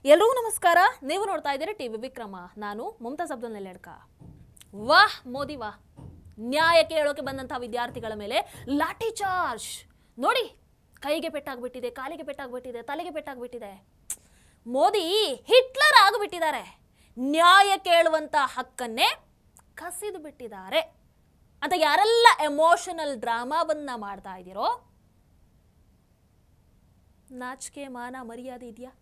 ಎಲ್ರಿಗೂ ನಮಸ್ಕಾರ. ನೀವು ನೋಡ್ತಾ ಇದ್ದೀರಾ ಟಿವಿ ವಿಕ್ರಮ. ನಾನು ಮುಮ್ತಾಜ್ ಅಬ್ದುಲ್ ನೆಲ್ಲೆಡ್ಕ. ವಾಹ್ ಮೋದಿ ವಾಹ್. ನ್ಯಾಯ ಕೇಳೋಕೆ ಬಂದಂತಹ ವಿದ್ಯಾರ್ಥಿಗಳ ಮೇಲೆ ಲಾಠಿ ಚಾರ್ಜ್ ನೋಡಿ. ಕೈಗೆ ಪೆಟ್ಟಾಗ್ಬಿಟ್ಟಿದೆ, ಕಾಲಿಗೆ ಪೆಟ್ಟಾಗ್ಬಿಟ್ಟಿದೆ, ತಲೆಗೆ ಪೆಟ್ಟಾಗ್ಬಿಟ್ಟಿದೆ. ಮೋದಿ ಹಿಟ್ಲರ್ ಆಗಿಬಿಟ್ಟಿದ್ದಾರೆ. ನ್ಯಾಯ ಕೇಳುವಂತ ಹಕ್ಕನ್ನೇ ಕಸಿದು ಬಿಟ್ಟಿದ್ದಾರೆ ಅಂತ ಯಾರೆಲ್ಲ ಎಮೋಷನಲ್ ಡ್ರಾಮಾವನ್ನ ಮಾಡ್ತಾ ಇದ್ದೀರೋ, ನಾಚಿಕೆ ಮಾನ ಮರ್ಯಾದೆ ಇದೆಯಾ?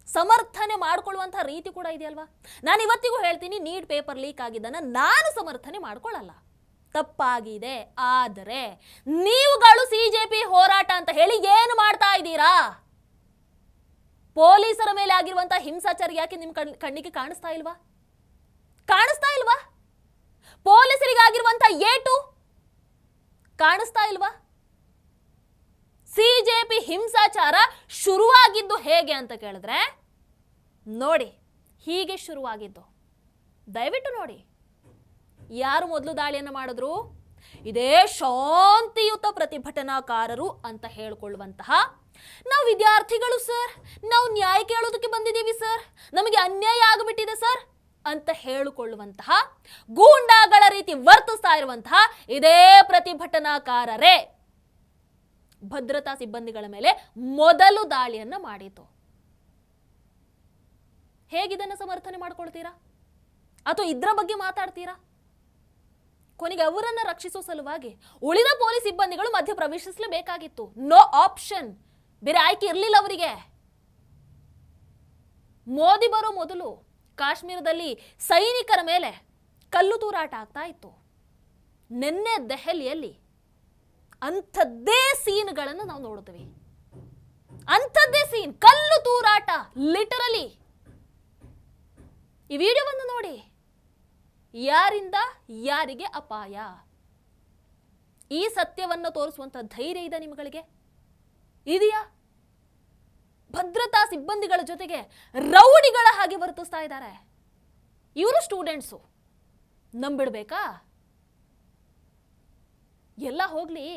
ಸಮರ್ಥನೆ ಮಾಡ್ಕೊಳ್ಳುವಂತಹ ರೀತಿ ಕೂಡ ಇದೆಯಲ್ವಾ? ನಾನು ಇವತ್ತಿಗೂ ಹೇಳ್ತೀನಿ, ನೀಟ್ ಪೇಪರ್ ಲೀಕ್ ಆಗಿದ್ದನ್ನ ನಾನು ಸಮರ್ಥನೆ ಮಾಡ್ಕೊಳ್ಳಲ್ಲ, ತಪ್ಪಾಗಿದೆ. ಆದರೆ ನೀವುಗಳು ಸಿಜೆಪಿ ಹೋರಾಟ ಅಂತ ಹೇಳಿ ಏನು ಮಾಡ್ತಾ ಇದ್ದೀರಾ? ಪೊಲೀಸರ ಮೇಲೆ ಆಗಿರುವಂತಹ ಹಿಂಸಾಚಾರ ಯಾಕೆ ನಿಮ್ ಕಣ್ಣಿಗೆ ಕಾಣಿಸ್ತಾ ಇಲ್ವಾ? ಕಾಣಿಸ್ತಾ ಇಲ್ವಾ? ಪೊಲೀಸರಿಗಾಗಿರುವಂತಹ ಏಟು ಕಾಣಿಸ್ತಾ ಇಲ್ವಾ? ಸಿಜೆಪಿ ಹಿಂಸಾಚಾರ ಶುರುವಾಗಿದ್ದು ಹೇಗೆ ಅಂತ ಕೇಳಿದ್ರೆ ನೋಡಿ, ಹೀಗೆ ಶುರುವಾಗಿದ್ದು. ದಯವಿಟ್ಟು ನೋಡಿ, ಯಾರು ಮೊದಲು ದಾಳಿಯನ್ನು ಮಾಡಿದ್ರು? ಇದೇ ಶಾಂತಿಯುತ ಪ್ರತಿಭಟನಾಕಾರರು ಅಂತ ಹೇಳಿಕೊಳ್ಳುವಂತಹ ನಾವು ವಿದ್ಯಾರ್ಥಿಗಳು ಸರ್, ನಾವು ನ್ಯಾಯ ಕೇಳೋದಕ್ಕೆ ಬಂದಿದ್ದೀವಿ ಸರ್, ನಮಗೆ ಅನ್ಯಾಯ ಆಗಿಬಿಟ್ಟಿದೆ ಸರ್ ಅಂತ ಹೇಳಿಕೊಳ್ಳುವಂತಹ ಗೂಂಡಾಗಳ ರೀತಿ ವರ್ತಿಸ್ತಾ ಇರುವಂತಹ ಇದೇ ಪ್ರತಿಭಟನಾಕಾರರೇ ಭದ್ರತಾ ಸಿಬ್ಬಂದಿಗಳ ಮೇಲೆ ಮೊದಲು ದಾಳಿಯನ್ನ ಮಾಡಿತು. ಹೇಗಿದನ್ನು ಸಮರ್ಥನೆ ಮಾಡ್ಕೊಳ್ತೀರಾ? ಅಥವಾ ಇದ್ರ ಬಗ್ಗೆ ಮಾತಾಡ್ತೀರಾ? ಕೊನೆಗೆ ಅವರನ್ನ ರಕ್ಷಿಸುವ ಸಲುವಾಗಿ ಉಳಿದ ಪೊಲೀಸ್ ಸಿಬ್ಬಂದಿಗಳು ಮಧ್ಯ ಪ್ರವೇಶಿಸಲೇಬೇಕಾಗಿತ್ತು. ನೋ ಆಪ್ಷನ್, ಬೇರೆ ಆಯ್ಕೆ ಇರಲಿಲ್ಲ ಅವರಿಗೆ. ಮೋದಿ ಬರೋ ಮೊದಲು ಕಾಶ್ಮೀರದಲ್ಲಿ ಸೈನಿಕರ ಮೇಲೆ ಕಲ್ಲು ತೂರಾಟ ಆಗ್ತಾ ಇತ್ತು. ನಿನ್ನೆ ದೆಹಲಿಯಲ್ಲಿ ಅಂಥದ್ದೇ ಸೀನ್ಗಳನ್ನು ನಾವು ನೋಡ್ತೀವಿ. ಅಂಥದ್ದೇ ಸೀನ್, ಕಲ್ಲು ತೂರಾಟ, ಲಿಟರಲಿ. ಈ ವಿಡಿಯೋವನ್ನು ನೋಡಿ, ಯಾರಿಂದ ಯಾರಿಗೆ ಅಪಾಯ? ಈ ಸತ್ಯವನ್ನು ತೋರಿಸುವಂತ ಧೈರ್ಯ ಇದೆ ನಿಮ್ಮಗಳಿಗೆ? ಇದೆಯಾ? ಭದ್ರತಾ ಸಿಬ್ಬಂದಿಗಳ ಜೊತೆಗೆ ರೌಡಿಗಳ ಹಾಗೆ ವರ್ತಿಸ್ತಾ ಇದ್ದಾರೆ. ಇವರು ಸ್ಟೂಡೆಂಟ್ಸು, ನಂಬಿಡ್ಬೇಕಾ? ಎಲ್ಲ ಹೋಗ್ಲಿ,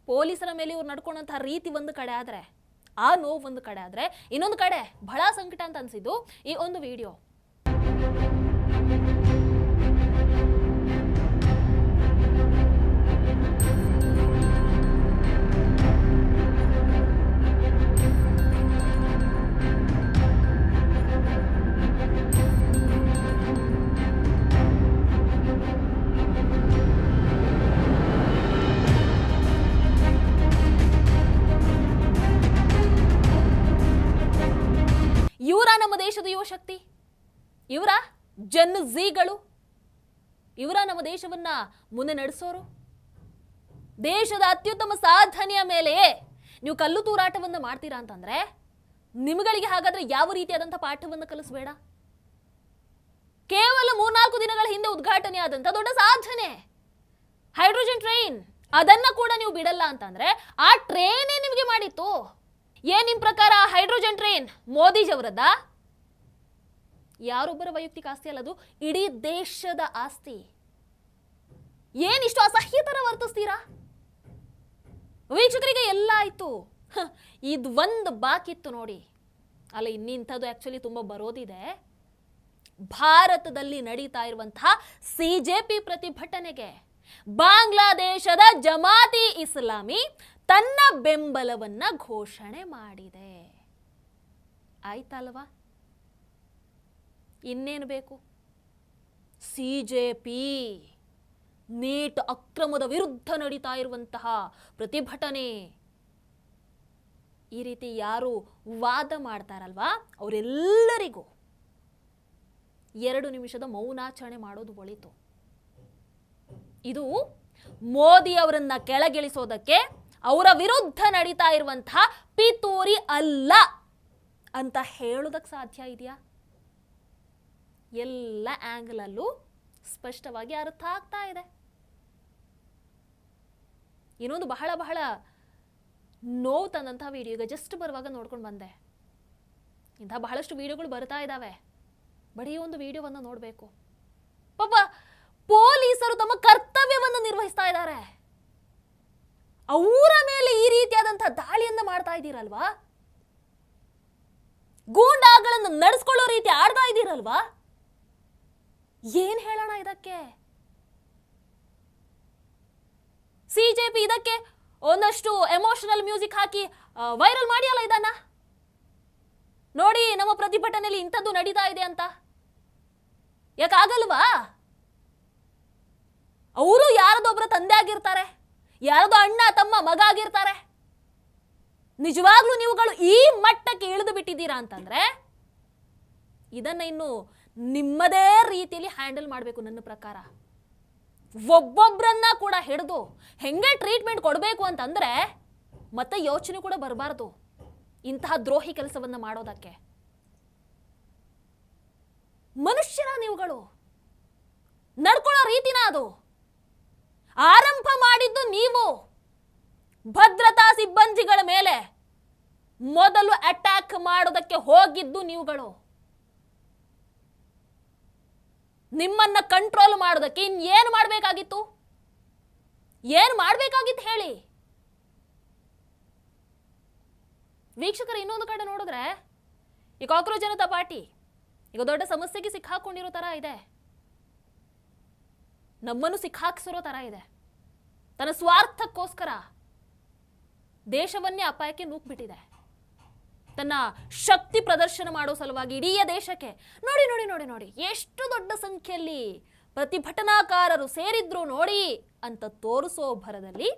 ಪೊಲೀಸರ ಮೇಲೆ ಇವ್ರು ನಡ್ಕೊಂಡಂತಹ ರೀತಿ ಒಂದು ಕಡೆ ಆದ್ರೆ, ಆ ನೋವು ಒಂದು ಕಡೆ ಆದ್ರೆ, ಇನ್ನೊಂದು ಕಡೆ ಬಹಳ ಸಂಕಟ ಅಂತ ಅನ್ಸಿದ್ದು ಈ ಒಂದು ವಿಡಿಯೋ. ಇವರ ನಮ್ಮ ದೇಶದ ಯುವ ಶಕ್ತಿ, ಇವರ ಜನ್ ಝೀಗಳು, ಇವರ ನಮ್ಮ ದೇಶವನ್ನ ಮುಂದೆ ನಡೆಸೋರು. ದೇಶದ ಅತ್ಯುತ್ತಮ ಸಾಧನೆಯ ಮೇಲೆ ನೀವು ಕಲ್ಲು ತೂರಾಟವನ್ನ ಮಾಡ್ತೀರಾ ಅಂತಂದ್ರೆ ನಿಮ್ಗಳಿಗೆ ಹಾಗಾದ್ರೆ ಯಾವ ರೀತಿಯಾದಂಥ ಪಾಠವನ್ನು ಕಲಿಸಬೇಡ. ಕೇವಲ 3-4 ದಿನಗಳ ಹಿಂದೆ ಉದ್ಘಾಟನೆ ಆದಂತ ದೊಡ್ಡ ಸಾಧನೆ ಹೈಡ್ರೋಜನ್ ಟ್ರೈನ್, ಅದನ್ನ ಕೂಡ ನೀವು ಬಿಡಲ್ಲ ಅಂತಂದ್ರೆ ಆ ಟ್ರೈನೇ ನಿಮಗೆ ಮಾಡಿತ್ತು. ಏನ್ ನಿಮ್ ಪ್ರಕಾರ ಹೈಡ್ರೋಜನ್ ಟ್ರೈನ್ ಮೋದಿಜಿಯವರದ್ದ? ಯಾರೊಬ್ಬರ ವೈಯಕ್ತಿಕ ಆಸ್ತಿ ಅಲ್ಲದು, ಇಡೀ ದೇಶದ ಆಸ್ತಿ. ಏನಿಷ್ಟು ಅಸಹ್ಯತರ ವರ್ತಿಸ್ತೀರಾ? ವೀಕ್ಷಕರಿಗೆ ಎಲ್ಲ ಆಯ್ತು, ಇದು ಒಂದು ಬಾಕಿತ್ತು ನೋಡಿ. ಅಲ್ಲ, ಇನ್ನಿಂಥದ್ದು ಆಕ್ಚುಲಿ ತುಂಬಾ ಬರೋದಿದೆ. ಭಾರತದಲ್ಲಿ ನಡೀತಾ ಇರುವಂತಹ ಸಿಜೆಪಿ ಪ್ರತಿಭಟನೆಗೆ ಬಾಂಗ್ಲಾದೇಶದ ಜಮಾತಿ ಇಸ್ಲಾಮಿ ತನ್ನ ಬೆಂಬಲವನ್ನ ಘೋಷಣೆ ಮಾಡಿದೆ. ಆಯ್ತಲ್ವಾ? ಇನ್ನೇನು ಬೇಕು? ಸಿಜೆಪಿ ನೀಟ್ ಅಕ್ರಮದ ವಿರುದ್ಧ ನಡೀತಾ ಇರುವಂತಹ ಪ್ರತಿಭಟನೆ, ಈ ರೀತಿ ಯಾರು ವಾದ ಮಾಡ್ತಾರಲ್ವಾ ಅವರೆಲ್ಲರಿಗೂ 2 ನಿಮಿಷದ ಮೌನಾಚರಣೆ ಮಾಡೋದು ಒಳಿತು. ಇದು ಮೋದಿ ಅವರನ್ನ ಕೆಳಗಿಳಿಸೋದಕ್ಕೆ, ಅವರ ವಿರುದ್ಧ ನಡೀತಾ ಇರುವಂತಹ ಪಿತೂರಿ ಅಲ್ಲ ಅಂತ ಹೇಳೋದಕ್ಕೆ ಸಾಧ್ಯ ಇದೆಯಾ? ಎಲ್ಲ ಆಂಗಲ್ ಅಲ್ಲೂ ಸ್ಪಷ್ಟವಾಗಿ ಅರ್ಥ ಆಗ್ತಾ ಇದೆ. ಇನ್ನೊಂದು ಬಹಳ ಬಹಳ ನೋವು ತಂದಂತಹ ವಿಡಿಯೋ ಈಗ ಜಸ್ಟ್ ಬರುವಾಗ ನೋಡ್ಕೊಂಡು ಬಂದೆ. ಇಂಥ ಬಹಳಷ್ಟು ವಿಡಿಯೋಗಳು ಬರ್ತಾ ಇದ್ದಾವೆ, ಬರೀ ಒಂದು ವಿಡಿಯೋವನ್ನು ನೋಡಬೇಕು. ಪಾಪ ಪೊಲೀಸರು ತಮ್ಮ ಕರ್ತವ್ಯವನ್ನು ನಿರ್ವಹಿಸ್ತಾ ಇದ್ದಾರೆ, ಅವರ ಮೇಲೆ ಈ ರೀತಿಯಾದಂತಹ ದಾಳಿಯನ್ನ ಮಾಡ್ತಾ ಇದ್ದೀರಲ್ವಾ? ಗೂಂಡಾಗಳನ್ನು ನಡೆಸ್ಕೊಳ್ಳೋ ರೀತಿ ಆಡ್ತಾ ಇದ್ದೀರಲ್ವಾ? ಏನ್ ಹೇಳೋಣ ಇದಕ್ಕೆ? ಸಿಜೆಪಿ ಇದಕ್ಕೆ ಒಂದಷ್ಟು ಎಮೋಷನಲ್ ಮ್ಯೂಸಿಕ್ ಹಾಕಿ ವೈರಲ್ ಮಾಡಿಯಲ್ಲ ಇದನ್ನ. ನೋಡಿ ನಮ್ಮ ಪ್ರತಿಭಟನೆಯಲ್ಲಿ ಇಂಥದ್ದು ನಡೀತಾ ಇದೆ ಅಂತ. ಯಾಕಾಗಲ್ವಾ? ಅವರು ಯಾರದೊಬ್ಬರ ತಂದೆ ಆಗಿರ್ತಾರೆ, ಯಾರದೋ ಅಣ್ಣ ತಮ್ಮ ಮಗ ಆಗಿರ್ತಾರೆ. ನಿಜವಾಗ್ಲೂ ನೀವುಗಳು ಈ ಮಟ್ಟಕ್ಕೆ ಇಳಿದು ಬಿಟ್ಟಿದ್ದೀರಾ ಅಂತಂದ್ರೆ ಇದನ್ನ ಇನ್ನು ನಿಮ್ಮದೇ ರೀತಿಯಲ್ಲಿ ಹ್ಯಾಂಡಲ್ ಮಾಡಬೇಕು. ನನ್ನ ಪ್ರಕಾರ ಒಬ್ಬೊಬ್ಬರನ್ನ ಕೂಡ ಹಿಡಿದು ಹೆಂಗೆ ಟ್ರೀಟ್ಮೆಂಟ್ ಕೊಡಬೇಕು ಅಂತಂದ್ರೆ ಮತ್ತೆ ಯೋಚನೆ ಕೂಡ ಬರಬಾರ್ದು ಇಂತಹ ದ್ರೋಹಿ ಕೆಲಸವನ್ನ ಮಾಡೋದಕ್ಕೆ. ಮನುಷ್ಯರ ನೀವುಗಳು ನಡ್ಕೊಳ್ಳೋ ರೀತಿನ ಅದು. ಆರಂಭ ಮಾಡಿದ್ದು ನೀವು. ಭದ್ರತಾ ಸಿಬ್ಬಂದಿಗಳ ಮೇಲೆ ಮೊದಲು ಅಟ್ಯಾಕ್ ಮಾಡೋದಕ್ಕೆ ಹೋಗಿದ್ದು ನೀವುಗಳು. ನಿಮ್ಮನ್ನ ಕಂಟ್ರೋಲ್ ಮಾಡೋದಕ್ಕೆ ಇನ್ನೇನು ಮಾಡಬೇಕಾಗಿತ್ತು? ಏನು ಮಾಡಬೇಕಾಗಿತ್ತು ಹೇಳಿ? ವೀಕ್ಷಕರು, ಇನ್ನೊಂದು ಕಡೆ ನೋಡಿದ್ರೆ ಈ ಕಾಕ್ರೋಚ್ ಜನತಾ ಪಾರ್ಟಿ ಈಗ ದೊಡ್ಡ ಸಮಸ್ಯೆಗೆ ಸಿಕ್ಕಾಕೊಂಡಿರೋ ತರ ಇದೆ. ನಮ್ಮನ್ನು ಸಿಕ್ಕಾಕ್ಸಿರೋ ತರ ಇದೆ. ತನ್ನ ಸ್ವಾರ್ಥಕ್ಕೋಸ್ಕರ ದೇಶವನ್ನೇ ಅಪಾಯಕ್ಕೆ ನೂಕ್ಬಿಟ್ಟಿದೆ. ತನ್ನ ಶಕ್ತಿ ಪ್ರದರ್ಶನ ಮಾಡೋ ಸಲುವಾಗಿ ಇಡೀ ದೇಶಕ್ಕೆ ನೋಡಿ ನೋಡಿ ನೋಡಿ ನೋಡಿ ಎಷ್ಟು ದೊಡ್ಡ ಸಂಖ್ಯೆಯಲ್ಲಿ ಪ್ರತಿಭಟನಾಕಾರರು ಸೇರಿದ್ರು ನೋಡಿ ಅಂತ ತೋರಿಸೋ ಭರದಲ್ಲಿ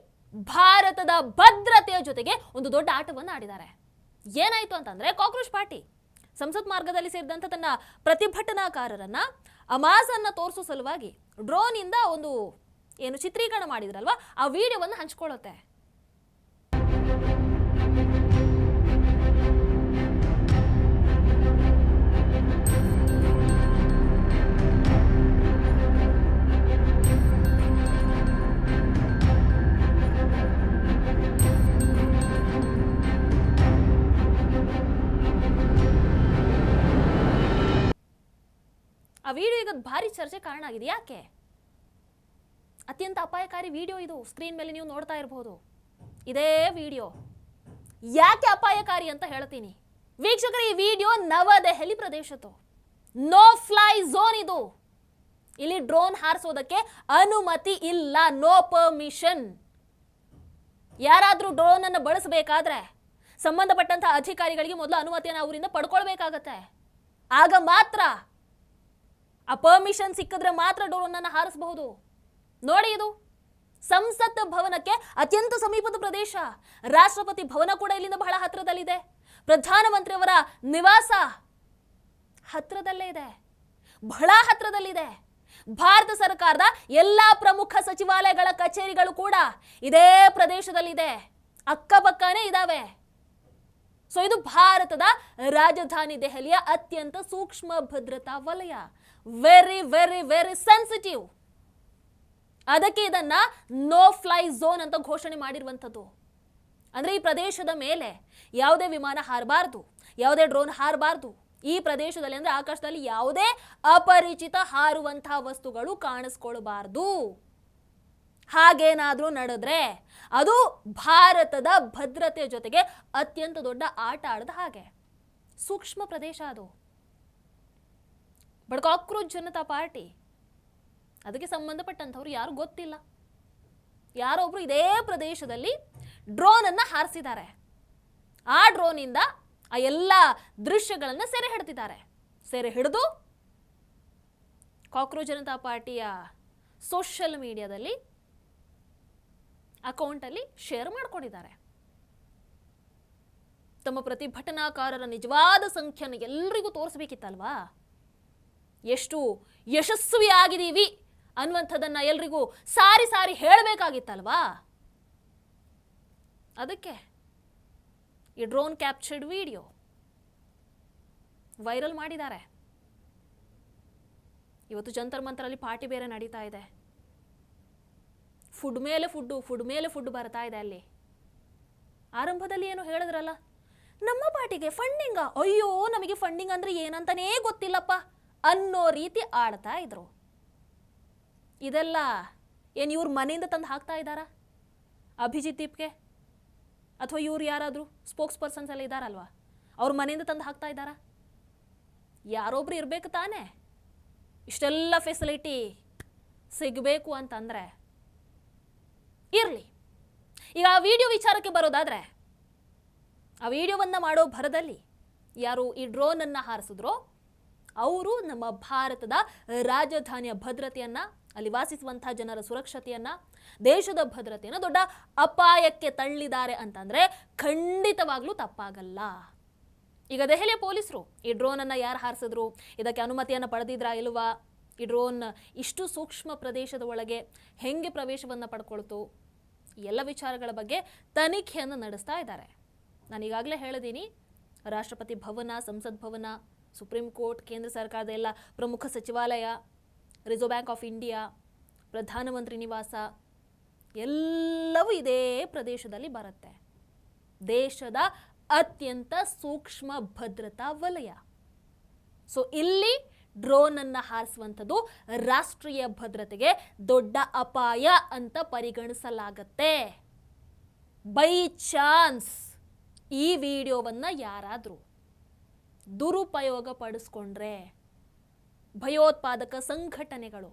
ಭಾರತದ ಭದ್ರತೆಯ ಜೊತೆಗೆ ಒಂದು ದೊಡ್ಡ ಆಟವನ್ನು ಆಡಿದ್ದಾರೆ. ಏನಾಯ್ತು ಅಂತಂದ್ರೆ ಕಾಕ್ರೋಚ್ ಪಾರ್ಟಿ ಸಂಸತ್ ಮಾರ್ಗದಲ್ಲಿ ಸೇರಿದಂತ ತನ್ನ ಪ್ರತಿಭಟನಾಕಾರರನ್ನ ಅಮಾಸನ್ನ ತೋರಿಸೋ ಸಲುವಾಗಿ ಡ್ರೋನ್ ಇಂದ ಒಂದು ಏನು ಚಿತ್ರೀಕರಣ ಮಾಡಿದ್ರಲ್ವಾ, ಆ ವಿಡಿಯೋವನ್ನು ಹಂಚ್ಕೊಳ್ಳುತ್ತೆ. ಆ ವಿಡಿಯೋ ಈಗ ಭಾರಿ ಚರ್ಚೆ ಕಾರಣ ಆಗಿದೆ. ಯಾಕೆ? ಅತ್ಯಂತ ಅಪಾಯಕಾರಿ ವಿಡಿಯೋ ಇದು. ಸ್ಕ್ರೀನ್ ಮೇಲೆ ನೀವು ನೋಡ್ತಾ ಇರಬಹುದು ಇದೇ ವಿಡಿಯೋ. ಯಾಕೆ ಅಪಾಯಕಾರಿ ಅಂತ ಹೇಳ್ತೀನಿ ವೀಕ್ಷಕರೇ. ಈ ವಿಡಿಯೋ ನವದೆಹಲಿ ಪ್ರದೇಶದ್ದು ನೋ ಫ್ಲೈ ಝೋನ್ ಇದು. ಇಲ್ಲಿ ಡ್ರೋನ್ ಹಾರಿಸೋದಕ್ಕೆ ಅನುಮತಿ ಇಲ್ಲ, ನೋ ಪರ್ಮಿಷನ್. ಯಾರಾದ್ರೂ ಡ್ರೋನ್ ಅನ್ನು ಬಳಸಬೇಕಾದ್ರೆ ಸಂಬಂಧಪಟ್ಟಂತಹ ಅಧಿಕಾರಿಗಳಿಗೆ ಮೊದಲು ಅನುಮತಿಯನ್ನು ಅವರಿಂದ ಪಡ್ಕೊಳ್ಬೇಕಾಗತ್ತೆ. ಆಗ ಮಾತ್ರ ಆ ಪರ್ಮಿಷನ್ ಸಿಕ್ಕಿದ್ರೆ ಮಾತ್ರ ಡ್ರೋನ್ ಅನ್ನು ಹಾರಿಸಬಹುದು. ನೋಡಿ, ಇದು ಸಂಸತ್ ಭವನಕ್ಕೆ ಅತ್ಯಂತ ಸಮೀಪದ ಪ್ರದೇಶ. ರಾಷ್ಟ್ರಪತಿ ಭವನ ಕೂಡ ಇಲ್ಲಿಂದ ಬಹಳ ಹತ್ತಿರದಲ್ಲಿದೆ. ಪ್ರಧಾನಮಂತ್ರಿಯವರ ನಿವಾಸ ಹತ್ತಿರದಲ್ಲೇ ಇದೆ, ಬಹಳ ಹತ್ತಿರದಲ್ಲಿದೆ. ಭಾರತ ಸರ್ಕಾರದ ಎಲ್ಲಾ ಪ್ರಮುಖ ಸಚಿವಾಲಯಗಳ ಕಚೇರಿಗಳು ಕೂಡ ಇದೇ ಪ್ರದೇಶದಲ್ಲಿದೆ, ಅಕ್ಕಪಕ್ಕನೇ ಇದಾವೆ. ಸೊ ಇದು ಭಾರತದ ರಾಜಧಾನಿ ದೆಹಲಿಯ ಅತ್ಯಂತ ಸೂಕ್ಷ್ಮ ಭದ್ರತಾ ವಲಯ. Very very very sensitive. ಅದಕ್ಕೆ ಇದನ್ನ ನೋ ಫ್ಲೈ ಝೋನ್ ಅಂತ ಘೋಷಣೆ ಮಾಡಿರುವಂಥದ್ದು. ಅಂದ್ರೆ ಈ ಪ್ರದೇಶದ ಮೇಲೆ ಯಾವುದೇ ವಿಮಾನ ಹಾರಬಾರ್ದು, ಯಾವುದೇ ಡ್ರೋನ್ ಹಾರಬಾರ್ದು. ಈ ಪ್ರದೇಶದಲ್ಲಿ ಅಂದ್ರೆ ಆಕಾಶದಲ್ಲಿ ಯಾವುದೇ ಅಪರಿಚಿತ ಹಾರುವಂತಹ ವಸ್ತುಗಳು ಕಾಣಿಸ್ಕೊಳ್ಬಾರ್ದು. ಹಾಗೇನಾದ್ರೂ ನಡೆದ್ರೆ ಅದು ಭಾರತದ ಭದ್ರತೆಯ ಜೊತೆಗೆ ಅತ್ಯಂತ ದೊಡ್ಡ ಆಟ ಆಡದ ಹಾಗೆ. ಸೂಕ್ಷ್ಮ ಪ್ರದೇಶ ಅದು. ಬಟ್ ಕಾಕ್ರೋಚ್ ಜನತಾ ಪಾರ್ಟಿ ಅದಕ್ಕೆ ಸಂಬಂಧಪಟ್ಟಂಥವ್ರು ಯಾರು ಗೊತ್ತಿಲ್ಲ. ಯಾರೊಬ್ರು ಇದೇ ಪ್ರದೇಶದಲ್ಲಿ ಡ್ರೋನ್ ಅನ್ನ ಹಾರಿಸಿದ್ದಾರೆ. ಆ ಡ್ರೋನ್ ಇಂದ ಆ ಎಲ್ಲ ದೃಶ್ಯಗಳನ್ನು ಸೆರೆ ಹಿಡ್ತಿದ್ದಾರೆ. ಸೆರೆ ಹಿಡಿದು ಕಾಕ್ರೋಚ್ ಜನತಾ ಪಾರ್ಟಿಯ ಸೋಷಿಯಲ್ ಮೀಡಿಯಾದಲ್ಲಿ ಅಕೌಂಟ್ ಅಲ್ಲಿ ಶೇರ್ ಮಾಡ್ಕೊಂಡಿದ್ದಾರೆ. ತಮ್ಮ ಪ್ರತಿಭಟನಾಕಾರರ ನಿಜವಾದ ಸಂಖ್ಯೆಯನ್ನು ಎಲ್ರಿಗೂ ತೋರಿಸಬೇಕಿತ್ತಲ್ವಾ? ಎಷ್ಟು ಯಶಸ್ವಿಯಾಗಿದ್ದೀವಿ ಅನ್ನುವಂಥದ್ದನ್ನ ಎಲ್ರಿಗೂ ಸಾರಿ ಸಾರಿ ಹೇಳಬೇಕಾಗಿತ್ತಲ್ವಾ? ಅದಕ್ಕೆ ಈ ಡ್ರೋನ್ ಕ್ಯಾಪ್ಚರ್ಡ್ ವಿಡಿಯೋ ವೈರಲ್ ಮಾಡಿದ್ದಾರೆ. ಇವತ್ತು ಜಂತರ್ ಮಂತರಲ್ಲಿ ಪಾರ್ಟಿ ಬೇರೆ ನಡೀತಾ ಇದೆ. ಫುಡ್ ಮೇಲೆ ಫುಡ್ ಬರ್ತಾ ಇದೆ ಅಲ್ಲಿ. ಆರಂಭದಲ್ಲಿ ಏನು ಹೇಳಿದ್ರಲ್ಲ, ನಮ್ಮ ಪಾರ್ಟಿಗೆ ಫಂಡಿಂಗ, ಅಯ್ಯೋ ನಮಗೆ ಫಂಡಿಂಗ್ ಅಂದ್ರೆ ಏನಂತಾನೇ ಗೊತ್ತಿಲ್ಲಪ್ಪ ಅನ್ನೋ ರೀತಿ ಆಡ್ತಾ ಇದ್ರು. ಇದೆಲ್ಲ ಏನು ಇವ್ರ ಮನೆಯಿಂದ ತಂದು ಹಾಕ್ತಾ ಇದ್ದಾರಾ ಅಭಿಜಿತ್ ದೀಪ್ಗೆ? ಅಥವಾ ಇವ್ರು ಯಾರಾದರೂ ಸ್ಪೋಕ್ಸ್ ಪರ್ಸನ್ಸ್ ಎಲ್ಲ ಇದ್ದಾರಲ್ವಾ, ಅವ್ರ ಮನೆಯಿಂದ ತಂದು ಹಾಕ್ತಾ ಇದ್ದಾರಾ? ಯಾರೊಬ್ರು ಇರಬೇಕು ತಾನೇ ಇಷ್ಟೆಲ್ಲ ಫೆಸಿಲಿಟಿ ಸಿಗಬೇಕು ಅಂತಂದರೆ. ಇರಲಿ, ಈಗ ಆ ವಿಡಿಯೋ ವಿಚಾರಕ್ಕೆ ಬರೋದಾದರೆ, ಆ ವಿಡಿಯೋವನ್ನು ಮಾಡೋ ಭರದಲ್ಲಿ ಯಾರು ಈ ಡ್ರೋನನ್ನು ಹಾರಿಸಿದ್ರೋ ಅವರು ನಮ್ಮ ಭಾರತದ ರಾಜಧಾನಿಯ ಭದ್ರತೆಯನ್ನು, ಅಲ್ಲಿ ವಾಸಿಸುವಂಥ ಜನರ ಸುರಕ್ಷತೆಯನ್ನು, ದೇಶದ ಭದ್ರತೆಯನ್ನು ದೊಡ್ಡ ಅಪಾಯಕ್ಕೆ ತಳ್ಳಿದ್ದಾರೆ ಅಂತಂದರೆ ಖಂಡಿತವಾಗ್ಲೂ ತಪ್ಪಾಗಲ್ಲ. ಈಗ ದೆಹಲಿಯ ಪೊಲೀಸರು ಈ ಡ್ರೋನನ್ನು ಯಾರು ಹಾರಿಸಿದ್ರು, ಇದಕ್ಕೆ ಅನುಮತಿಯನ್ನು ಪಡೆದಿದ್ರಾ ಇಲ್ವಾ, ಈ ಡ್ರೋನ್ ಇಷ್ಟು ಸೂಕ್ಷ್ಮ ಪ್ರದೇಶದ ಒಳಗೆ ಹೆಂಗೆ ಪ್ರವೇಶವನ್ನು ಪಡ್ಕೊಳ್ತು, ಎಲ್ಲ ವಿಚಾರಗಳ ಬಗ್ಗೆ ತನಿಖೆಯನ್ನು ನಡೆಸ್ತಾ ಇದ್ದಾರೆ. ನಾನು ಈಗಾಗಲೇ ಹೇಳಿದ್ದೀನಿ, ರಾಷ್ಟ್ರಪತಿ ಭವನ, ಸಂಸತ್ ಭವನ, ಸುಪ್ರೀಂ ಕೋರ್ಟ್, ಕೇಂದ್ರ ಸರ್ಕಾರದ ಎಲ್ಲ ಪ್ರಮುಖ ಸಚಿವಾಲಯ, ರಿಸರ್ವ್ ಬ್ಯಾಂಕ್ ಆಫ್ ಇಂಡಿಯಾ, ಪ್ರಧಾನಮಂತ್ರಿ ನಿವಾಸ ಎಲ್ಲವೂ ಇದೇ ಪ್ರದೇಶದಲ್ಲಿ ಬರುತ್ತೆ. ದೇಶದ ಅತ್ಯಂತ ಸೂಕ್ಷ್ಮ ಭದ್ರತಾ ವಲಯ. ಸೊ ಇಲ್ಲಿ ಡ್ರೋನನ್ನು ಹಾರಿಸುವಂಥದ್ದು ರಾಷ್ಟ್ರೀಯ ಭದ್ರತೆಗೆ ದೊಡ್ಡ ಅಪಾಯ ಅಂತ ಪರಿಗಣಿಸಲಾಗತ್ತೆ. ಬೈ ಚಾನ್ಸ್ ಈ ವಿಡಿಯೋವನ್ನು ಯಾರಾದರೂ ದುರುಪಯೋಗ ಪಡಿಸ್ಕೊಂಡ್ರೆ, ಭಯೋತ್ಪಾದಕ ಸಂಘಟನೆಗಳು,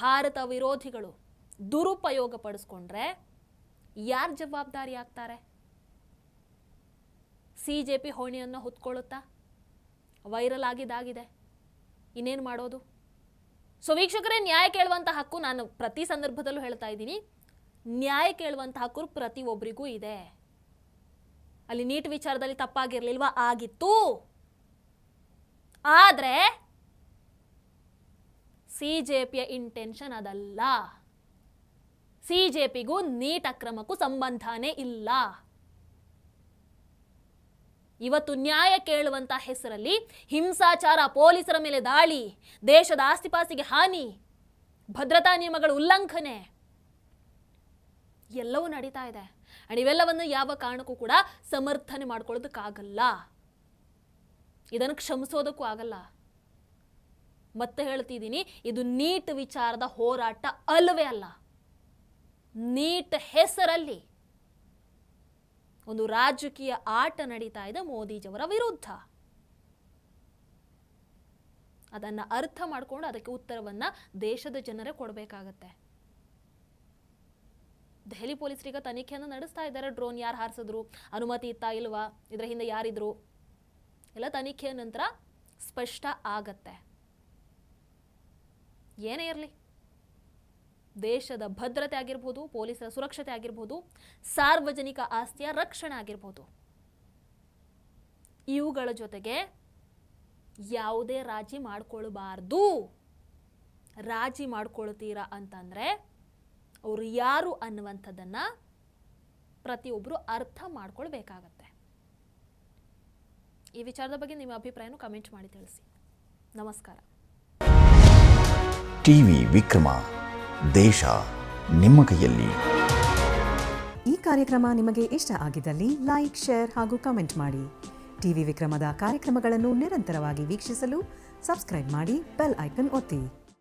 ಭಾರತ ವಿರೋಧಿಗಳು ದುರುಪಯೋಗ ಪಡಿಸ್ಕೊಂಡ್ರೆ ಯಾರು ಜವಾಬ್ದಾರಿ ಆಗ್ತಾರೆ? CJP ಹೊಣೆಯನ್ನು ಹೊತ್ಕೊಳ್ಳುತ್ತಾ? ವೈರಲ್ ಆಗಿದ್ದಾಗಿದೆ, ಇನ್ನೇನು ಮಾಡೋದು? ಸೊ ವೀಕ್ಷಕರೇ, ನ್ಯಾಯ ಕೇಳುವಂಥ ಹಕ್ಕು, ನಾನು ಪ್ರತಿ ಸಂದರ್ಭದಲ್ಲೂ ಹೇಳ್ತಾ ಇದ್ದೀನಿ, ನ್ಯಾಯ ಕೇಳುವಂಥ ಹಕ್ಕು ಪ್ರತಿಯೊಬ್ಬರಿಗೂ ಇದೆ. ಅಲ್ಲಿ ನೀಟ್ ವಿಚಾರದಲ್ಲಿ ತಪ್ಪಾಗಿರ್ಲಿಲ್ವಾ? ಆಗಿತ್ತು. ಆದರೆ CJPಯ ಇಂಟೆನ್ಷನ್ ಅದಲ್ಲ. CJPಗೂ ನೀಟ್ ಅಕ್ರಮಕ್ಕೂ ಸಂಬಂಧನೇ ಇಲ್ಲ. ಇವತ್ತು ನ್ಯಾಯ ಕೇಳುವಂತ ಹೆಸರಲ್ಲಿ ಹಿಂಸಾಚಾರ, ಪೊಲೀಸರ ಮೇಲೆ ದಾಳಿ, ದೇಶದ ಆಸ್ತಿಪಾಸ್ತಿಗೆ ಹಾನಿ, ಭದ್ರತಾ ನಿಯಮಗಳ ಉಲ್ಲಂಘನೆ ಎಲ್ಲವೂ ನಡೀತಾ ಇದೆ. ಅಂಡ್ ಇವೆಲ್ಲವನ್ನು ಯಾವ ಕಾರಣಕ್ಕೂ ಕೂಡ ಸಮರ್ಥನೆ ಮಾಡ್ಕೊಳ್ಳೋದಕ್ಕಾಗಲ್ಲ, ಇದನ್ನು ಕ್ಷಮಿಸೋದಕ್ಕೂ ಆಗಲ್ಲ. ಮತ್ತೆ ಹೇಳ್ತಿದ್ದೀನಿ, ಇದು ನೀಟ್ ವಿಚಾರದ ಹೋರಾಟ ಅಲ್ಲವೇ ಅಲ್ಲ. ನೀಟ್ ಹೆಸರಲ್ಲಿ ಒಂದು ರಾಜಕೀಯ ಆಟ ನಡೀತಾ ಇದೆ ಮೋದಿಜಿಯವರ ವಿರುದ್ಧ. ಅದನ್ನು ಅರ್ಥ ಮಾಡಿಕೊಂಡು ಅದಕ್ಕೆ ಉತ್ತರವನ್ನ ದೇಶದ ಜನರೇ ಕೊಡಬೇಕಾಗತ್ತೆ. ದೆಹಲಿ ಪೊಲೀಸರಿಗೆ ತನಿಖೆಯನ್ನು ನಡೆಸ್ತಾ ಇದ್ದಾರೆ. ಡ್ರೋನ್ ಯಾರು ಹಾರಿಸಿದ್ರು, ಅನುಮತಿ ಇತ್ತಾ ಇಲ್ವಾ, ಇದರ ಹಿಂದೆ ಯಾರಿದ್ರು, ಎಲ್ಲ ತನಿಖೆಯ ನಂತರ ಸ್ಪಷ್ಟ ಆಗತ್ತೆ. ಏನೇ ಇರಲಿ, ದೇಶದ ಭದ್ರತೆ ಆಗಿರ್ಬೋದು, ಪೊಲೀಸರ ಸುರಕ್ಷತೆ ಆಗಿರ್ಬೋದು, ಸಾರ್ವಜನಿಕ ಆಸ್ತಿಯ ರಕ್ಷಣೆ ಆಗಿರ್ಬೋದು, ಇವುಗಳ ಜೊತೆಗೆ ಯಾವುದೇ ರಾಜಿ ಮಾಡ್ಕೊಳ್ಬಾರ್ದು. ರಾಜಿ ಮಾಡ್ಕೊಳ್ತೀರಾ ಅಂತಂದ್ರೆ ಅವರು ಯಾರು ಅನ್ನುವಂಥದ್ದನ್ನ ಪ್ರತಿಯೊಬ್ಬರು ಅರ್ಥ ಮಾಡ್ಕೊಳ್ಬೇಕಾಗತ್ತೆ. ಈ ವಿಚಾರದ ಬಗ್ಗೆ ನಿಮ್ಮ ಅಭಿಪ್ರಾಯನ ಕಮೆಂಟ್ ಮಾಡಿ ತಿಳಿಸಿ. ನಮಸ್ಕಾರ. ಟಿವಿ ವಿಕ್ರಮ, ದೇಶ ನಿಮ್ಮ ಕೈಯಲ್ಲಿ. ಈ ಕಾರ್ಯಕ್ರಮ ನಿಮಗೆ ಇಷ್ಟ ಆಗಿದ್ದಲ್ಲಿ ಲೈಕ್, ಶೇರ್ ಹಾಗೂ ಕಮೆಂಟ್ ಮಾಡಿ. ಟಿವಿ ವಿಕ್ರಮದ ಕಾರ್ಯಕ್ರಮಗಳನ್ನು ನಿರಂತರವಾಗಿ ವೀಕ್ಷಿಸಲು ಸಬ್ಸ್ಕ್ರೈಬ್ ಮಾಡಿ, ಬೆಲ್ ಐಕನ್ ಒತ್ತಿ.